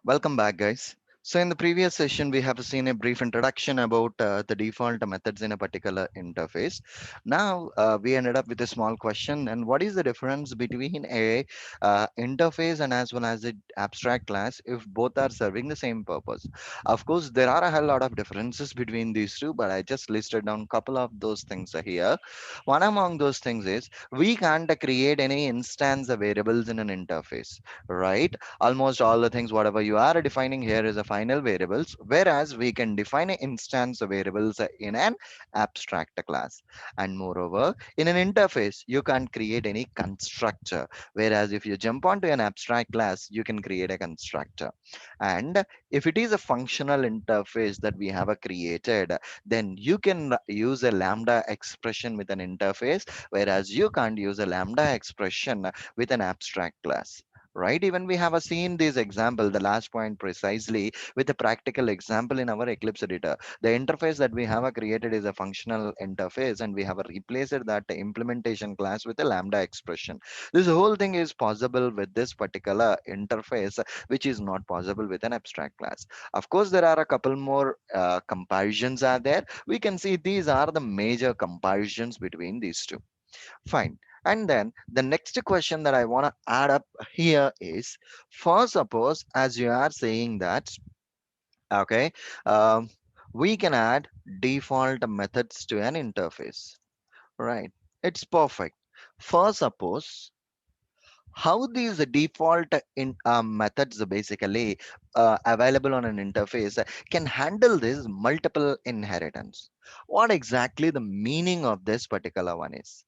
Welcome back, guys. So in the previous session, we have seen a brief introduction about the default methods in a particular interface. Now we ended up with a small question, and what is the difference between a interface and as well as an abstract class if both are serving the same purpose? Of course, there are a hell lot of differences between these two, but I just listed down a couple of those things here. One among those things is we can't create any instance variables in an interface, right? Almost all the things whatever you are defining here is a final variables, whereas we can define an instance variables in an abstract class. And moreover, in an interface you can't create any constructor, whereas if you jump onto an abstract class you can create a constructor. And if it is a functional interface that we have created, then you can use a lambda expression with an interface, whereas you can't use a lambda expression with an abstract class, right? Even we have seen this example, the last point precisely, with a practical example in our Eclipse editor. The interface that we have created is a functional interface, and we have replaced that implementation class with a lambda expression. This whole thing is possible with this particular interface, which is not possible with an abstract class. Of course, there are a couple more comparisons are there. We can see these are the major comparisons between these two. Fine. And then the next question that I want to add up here is, for suppose as you are saying that, okay, um, we can add default methods to an interface, right? It's perfect. For suppose how these default methods are basically available on an interface can handle this multiple inheritance. What exactly the meaning of this particular one is?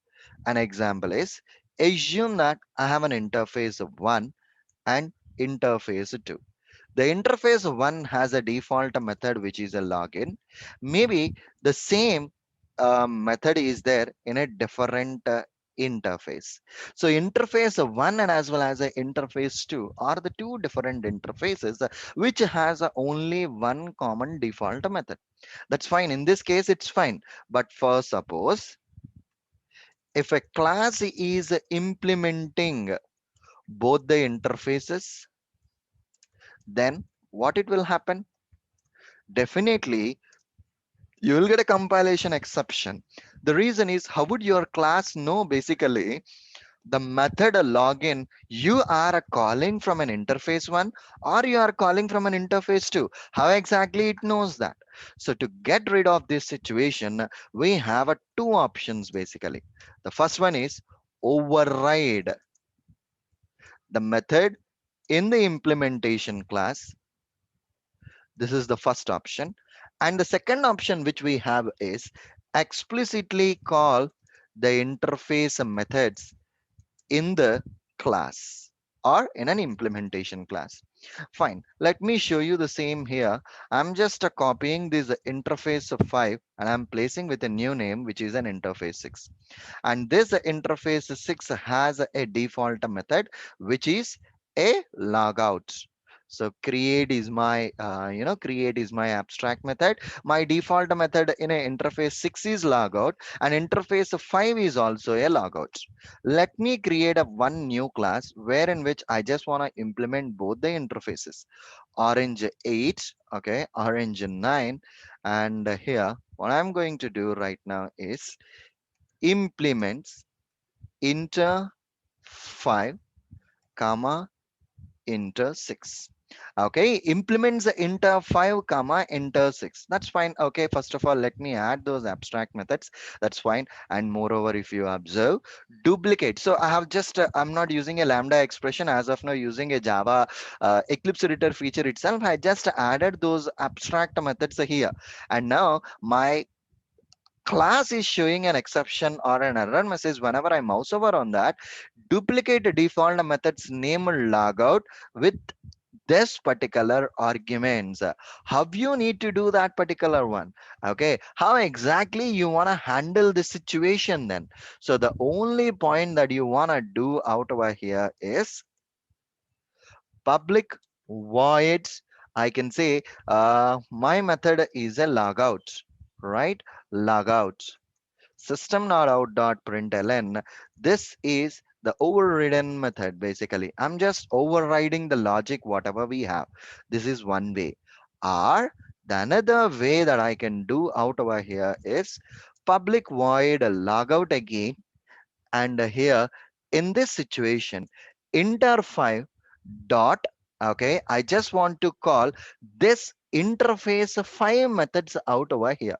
An example is, assume that I have an interface of 1 and interface 2. The interface 1 has a default method which is a login. Maybe the same method is there in a different interface. So interface 1 and as well as a interface 2 are the two different interfaces which has only one common default method. That's fine. In this case, it's fine. But for suppose if a class is implementing both the interfaces, then what it will happen? Definitely, you will get a compilation exception. The reason is, how would your class know basically the method login you are calling from an interface one or you are calling from an interface two? How exactly it knows that? So to get rid of this situation, we have two options basically. The first one is override the method in the implementation class. This is the first option. And the second option which we have is explicitly call the interface methods in the class or in an implementation class. Fine. Let me show you the same here. I'm just copying this interface of 5 and I'm placing with a new name, which is an interface 6. And this interface 6 has a default method, which is a logout. So create is my create is my abstract method. My default method in a interface 6 is logout, and interface 5 is also a logout. Let me create a one new class where in which I just want to implement both the interfaces. Orange 8, okay, orange 9, and here what I'm going to do right now is implements inter 5 comma inter 6. Okay, implements the inter 5 comma inter 6. That's fine. Okay, first of all, let me add those abstract methods. That's fine. And moreover, if you observe, duplicate. So I have just I'm not using a lambda expression as of now, using a Java Eclipse editor feature itself. I just added those abstract methods here, and now my class is showing an exception or an error message whenever I mouse over on that. Duplicate the default methods name logout with this particular arguments. How you need to do that particular one? Okay, how exactly you want to handle this situation then? So the only point that you want to do out over here is public voids. I can say my method is a logout, right? Logout system.out.println. This is the overridden method. Basically, I'm just overriding the logic whatever we have. This is one way. Or the another way that I can do out over here is public void logout again. And here in this situation, inter 5 dot, okay, I just want to call this interface 5 methods out over here.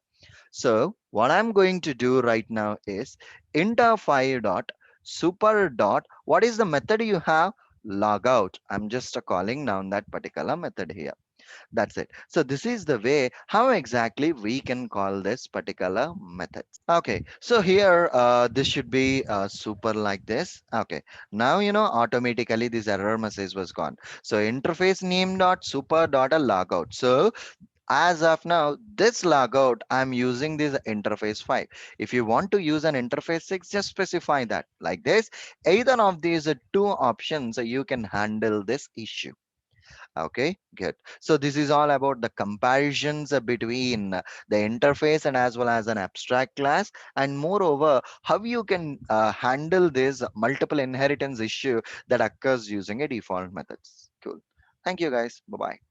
So what I'm going to do right now is inter5 dot super dot, what is the method you have? Logout. I'm just calling down that particular method here. That's it. So this is the way how exactly we can call this particular method. Okay, so here this should be super like this. Okay, now automatically this error message was gone. So interface name dot super dot a logout. So as of now, this logout, I'm using this interface 5. If you want to use an interface 6, just specify that like this. Either of these two options, you can handle this issue. Okay, good. So this is all about the comparisons between the interface and as well as an abstract class, and moreover, how you can handle this multiple inheritance issue that occurs using a default methods. Cool. Thank you guys. Bye bye.